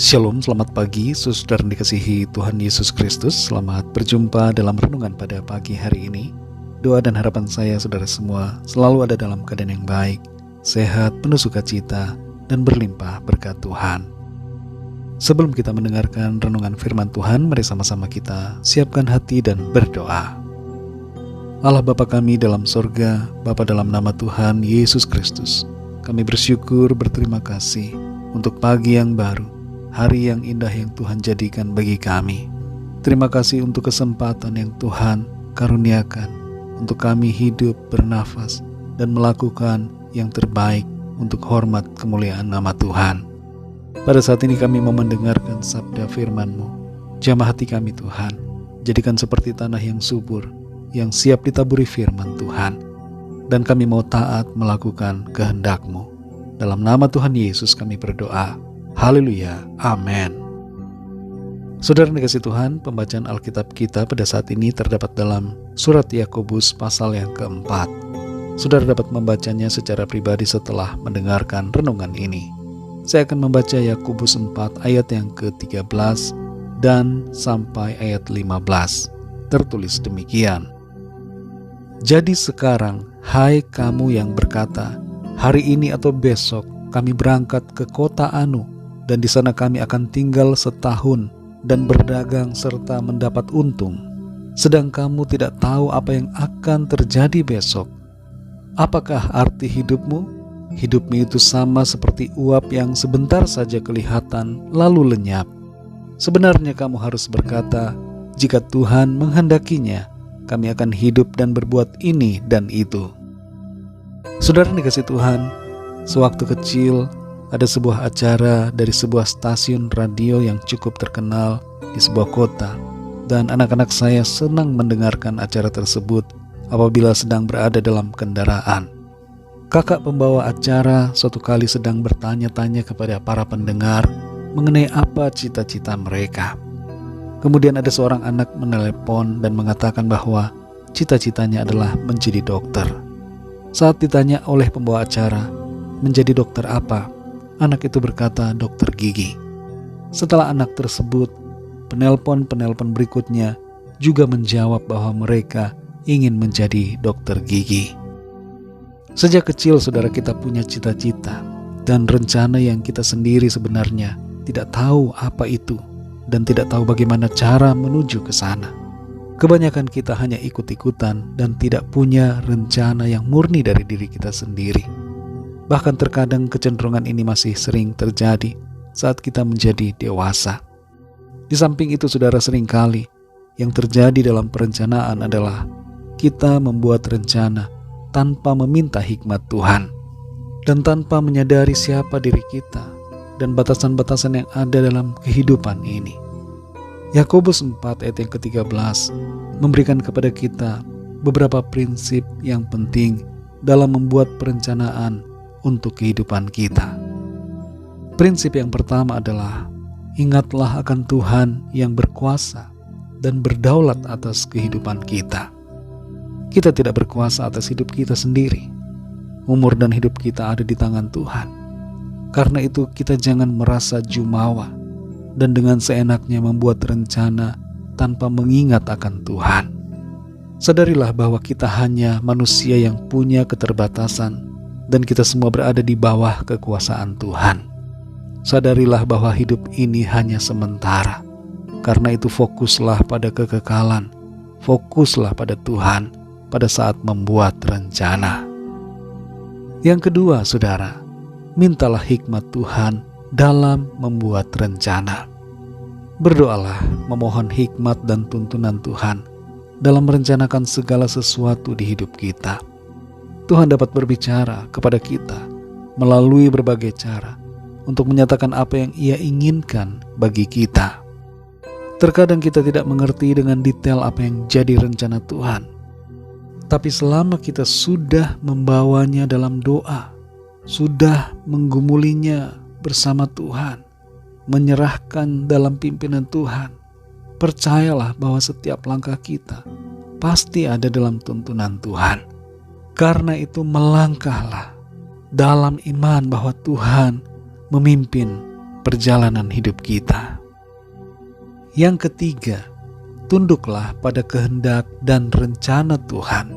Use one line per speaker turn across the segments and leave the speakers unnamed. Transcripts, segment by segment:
Shalom, selamat pagi, saudara yang dikasihi Tuhan Yesus Kristus. Selamat berjumpa dalam renungan pada pagi hari ini. Doa dan harapan saya, saudara semua, selalu ada dalam keadaan yang baik, sehat, penuh sukacita, dan berlimpah berkat Tuhan. Sebelum kita mendengarkan renungan firman Tuhan, mari sama-sama kita siapkan hati dan berdoa. Allah Bapa kami dalam sorga, Bapa dalam nama Tuhan Yesus Kristus, kami bersyukur, berterima kasih untuk pagi yang baru, hari yang indah yang Tuhan jadikan bagi kami. Terima kasih untuk kesempatan yang Tuhan karuniakan untuk kami hidup, bernafas, dan melakukan yang terbaik untuk hormat kemuliaan nama Tuhan. Pada saat ini kami mau mendengarkan sabda firman-Mu. Jamah hati kami Tuhan, jadikan seperti tanah yang subur, yang siap ditaburi firman Tuhan. Dan kami mau taat melakukan kehendak-Mu. Dalam nama Tuhan Yesus kami berdoa. Haleluya, amin. Saudara dikasihi Tuhan, pembacaan Alkitab kita pada saat ini terdapat dalam surat Yakobus pasal yang keempat. Saudara dapat membacanya secara pribadi setelah mendengarkan renungan ini. Saya akan membaca Yakobus 4 ayat yang ke-13 dan sampai ayat 15. Tertulis demikian. Jadi sekarang, hai kamu yang berkata, hari ini atau besok kami berangkat ke kota Anu, dan di sana kami akan tinggal setahun dan berdagang serta mendapat untung. Sedang kamu tidak tahu apa yang akan terjadi besok. Apakah arti hidupmu? Hidupmu itu sama seperti uap yang sebentar saja kelihatan lalu lenyap. Sebenarnya kamu harus berkata, jika Tuhan menghendakinya, kami akan hidup dan berbuat ini dan itu. Saudara dikasihi Tuhan, sewaktu kecil ada sebuah acara dari sebuah stasiun radio yang cukup terkenal di sebuah kota, dan anak-anak saya senang mendengarkan acara tersebut apabila sedang berada dalam kendaraan. Kakak pembawa acara suatu kali sedang bertanya-tanya kepada para pendengar mengenai apa cita-cita mereka. Kemudian ada seorang anak menelepon dan mengatakan bahwa cita-citanya adalah menjadi dokter. Saat ditanya oleh pembawa acara, menjadi dokter apa? Anak itu berkata, dokter gigi. Setelah anak tersebut, penelpon-penelpon berikutnya juga menjawab bahwa mereka ingin menjadi dokter gigi. Sejak kecil saudara kita punya cita-cita dan rencana yang kita sendiri sebenarnya tidak tahu apa itu dan tidak tahu bagaimana cara menuju ke sana. Kebanyakan kita hanya ikut-ikutan dan tidak punya rencana yang murni dari diri kita sendiri. Bahkan terkadang kecenderungan ini masih sering terjadi saat kita menjadi dewasa. Di samping itu saudara, seringkali yang terjadi dalam perencanaan adalah kita membuat rencana tanpa meminta hikmat Tuhan dan tanpa menyadari siapa diri kita dan batasan-batasan yang ada dalam kehidupan ini. Yakobus 4 ayat yang ke-13 memberikan kepada kita beberapa prinsip yang penting dalam membuat perencanaan untuk kehidupan kita. Prinsip yang pertama adalah ingatlah akan Tuhan yang berkuasa dan berdaulat atas kehidupan kita. Kita tidak berkuasa atas hidup kita sendiri. Umur dan hidup kita ada di tangan Tuhan. Karena itu kita jangan merasa jumawa dan dengan seenaknya membuat rencana tanpa mengingat akan Tuhan. Sadarilah bahwa kita hanya manusia yang punya keterbatasan dan kita semua berada di bawah kekuasaan Tuhan. Sadarilah bahwa hidup ini hanya sementara. Karena itu fokuslah pada kekekalan, fokuslah pada Tuhan pada saat membuat rencana. Yang kedua, saudara, mintalah hikmat Tuhan dalam membuat rencana. Berdoalah memohon hikmat dan tuntunan Tuhan dalam merencanakan segala sesuatu di hidup kita. Tuhan dapat berbicara kepada kita melalui berbagai cara untuk menyatakan apa yang Ia inginkan bagi kita. Terkadang kita tidak mengerti dengan detail apa yang jadi rencana Tuhan. Tapi selama kita sudah membawanya dalam doa, sudah menggumulinya bersama Tuhan, menyerahkan dalam pimpinan Tuhan, percayalah bahwa setiap langkah kita pasti ada dalam tuntunan Tuhan. Karena itu melangkahlah dalam iman bahwa Tuhan memimpin perjalanan hidup kita. Yang ketiga, tunduklah pada kehendak dan rencana Tuhan.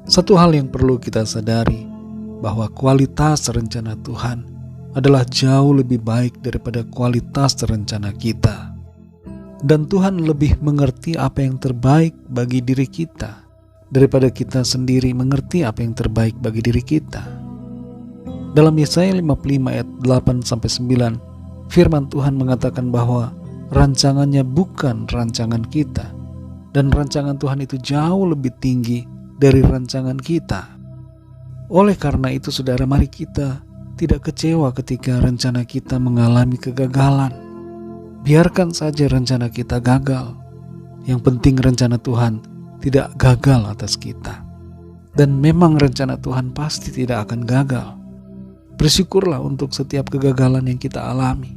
Satu hal yang perlu kita sadari, bahwa kualitas rencana Tuhan adalah jauh lebih baik daripada kualitas rencana kita. Dan Tuhan lebih mengerti apa yang terbaik bagi diri kita daripada kita sendiri mengerti apa yang terbaik bagi diri kita. Dalam Yesaya 55 ayat 8-9, firman Tuhan mengatakan bahwa rancangannya bukan rancangan kita, dan rancangan Tuhan itu jauh lebih tinggi dari rancangan kita. Oleh karena itu, saudara, mari kita tidak kecewa ketika rencana kita mengalami kegagalan. Biarkan saja rencana kita gagal. Yang penting rencana Tuhan tidak gagal atas kita. Dan memang rencana Tuhan pasti tidak akan gagal. Bersyukurlah untuk setiap kegagalan yang kita alami,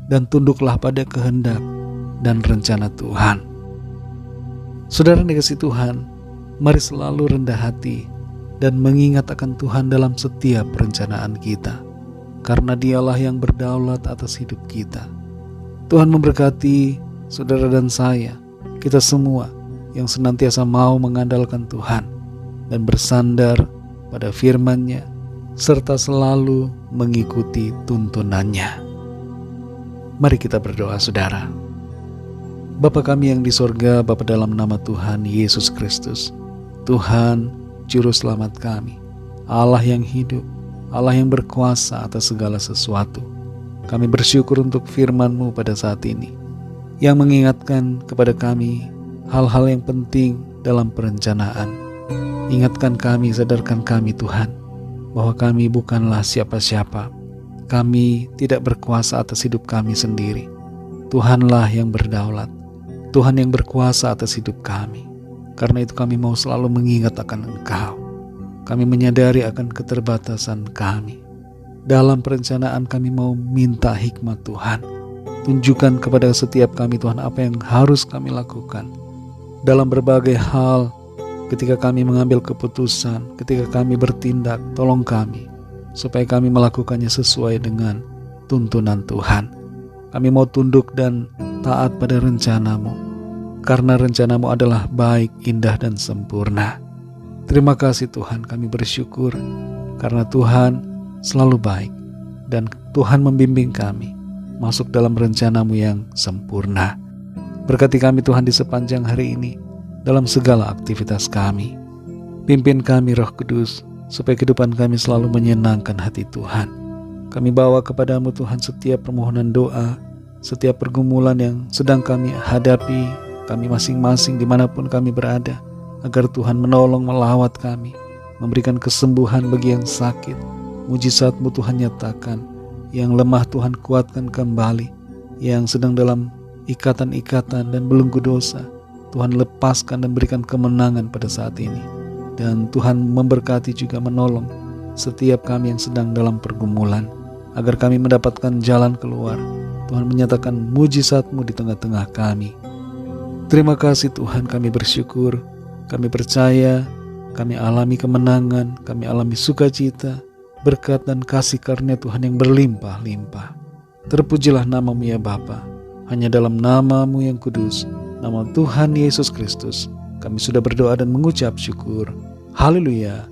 dan tunduklah pada kehendak dan rencana Tuhan. Saudara dikasihi Tuhan, mari selalu rendah hati dan mengingat akan Tuhan dalam setiap perencanaan kita, karena Dialah yang berdaulat atas hidup kita. Tuhan memberkati saudara dan saya, kita semua yang senantiasa mau mengandalkan Tuhan dan bersandar pada firman-Nya, serta selalu mengikuti tuntunan-Nya. Mari kita berdoa, saudara. Bapa kami yang di sorga, Bapa, dalam nama Tuhan Yesus Kristus, Tuhan Juru Selamat kami, Allah yang hidup, Allah yang berkuasa atas segala sesuatu. Kami bersyukur untuk firman-Mu pada saat ini, yang mengingatkan kepada kami hal-hal yang penting dalam perencanaan. Ingatkan kami, sadarkan kami Tuhan, bahwa kami bukanlah siapa-siapa. Kami tidak berkuasa atas hidup kami sendiri. Tuhanlah yang berdaulat, Tuhan yang berkuasa atas hidup kami. Karena itu kami mau selalu mengingat akan Engkau. Kami menyadari akan keterbatasan kami. Dalam perencanaan kami mau minta hikmat Tuhan. Tunjukkan kepada setiap kami Tuhan apa yang harus kami lakukan. Dalam berbagai hal, ketika kami mengambil keputusan, ketika kami bertindak, tolong kami supaya kami melakukannya sesuai dengan tuntunan Tuhan. Kami mau tunduk dan taat pada rencana-Mu, karena rencana-Mu adalah baik, indah, dan sempurna. Terima kasih Tuhan, kami bersyukur karena Tuhan selalu baik dan Tuhan membimbing kami masuk dalam rencana-Mu yang sempurna. Berkati kami Tuhan di sepanjang hari ini dalam segala aktivitas kami. Pimpin kami Roh Kudus supaya kehidupan kami selalu menyenangkan hati Tuhan. Kami bawa kepadamu Tuhan setiap permohonan doa, setiap pergumulan yang sedang kami hadapi, kami masing-masing dimanapun kami berada, agar Tuhan menolong melawat kami, memberikan kesembuhan bagi yang sakit. Mujizat-Mu Tuhan nyatakan, yang lemah Tuhan kuatkan kembali, yang sedang dalam ikatan-ikatan dan belenggu dosa, Tuhan lepaskan dan berikan kemenangan pada saat ini. Dan Tuhan memberkati juga menolong setiap kami yang sedang dalam pergumulan, agar kami mendapatkan jalan keluar. Tuhan menyatakan mujizat-Mu di tengah-tengah kami. Terima kasih Tuhan, kami bersyukur, kami percaya, kami alami kemenangan, kami alami sukacita, berkat dan kasih karunia Tuhan yang berlimpah-limpah. Terpujilah nama-Mu ya Bapa. Hanya dalam nama-Mu yang kudus, nama Tuhan Yesus Kristus, kami sudah berdoa dan mengucap syukur. Haleluya.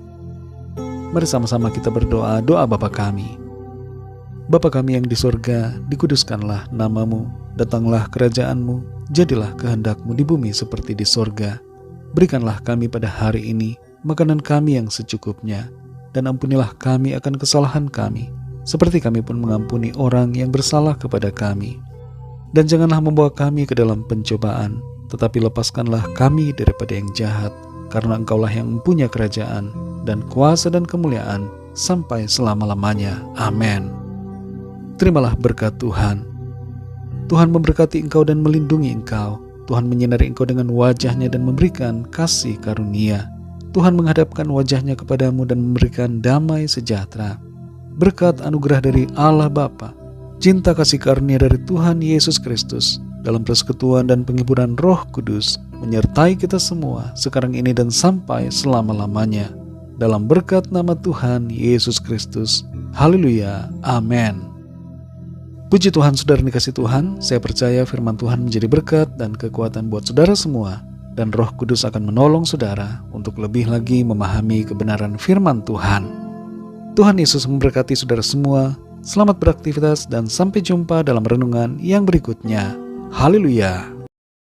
Mari sama-sama kita berdoa, doa Bapa kami. Bapa kami yang di sorga, dikuduskanlah nama-Mu, datanglah kerajaan-Mu, jadilah kehendak-Mu di bumi seperti di sorga. Berikanlah kami pada hari ini makanan kami yang secukupnya, dan ampunilah kami akan kesalahan kami, seperti kami pun mengampuni orang yang bersalah kepada kami. Dan janganlah membawa kami ke dalam pencobaan, tetapi lepaskanlah kami daripada yang jahat, karena Engkaulah yang mempunyai kerajaan, dan kuasa dan kemuliaan, sampai selama-lamanya. Amin. Terimalah berkat Tuhan. Tuhan memberkati engkau dan melindungi engkau. Tuhan menyinari engkau dengan wajah-Nya dan memberikan kasih karunia. Tuhan menghadapkan wajah-Nya kepadamu dan memberikan damai sejahtera. Berkat anugerah dari Allah Bapa, cinta kasih karunia dari Tuhan Yesus Kristus, dalam persekutuan dan penghiburan Roh Kudus, menyertai kita semua sekarang ini dan sampai selama-lamanya. Dalam berkat nama Tuhan Yesus Kristus. Haleluya. Amin. Puji Tuhan, saudara yang dikasih Tuhan, saya percaya firman Tuhan menjadi berkat dan kekuatan buat saudara semua, dan Roh Kudus akan menolong saudara untuk lebih lagi memahami kebenaran firman Tuhan. Tuhan Yesus memberkati saudara semua. Selamat beraktivitas dan sampai jumpa dalam renungan yang berikutnya. Haleluya.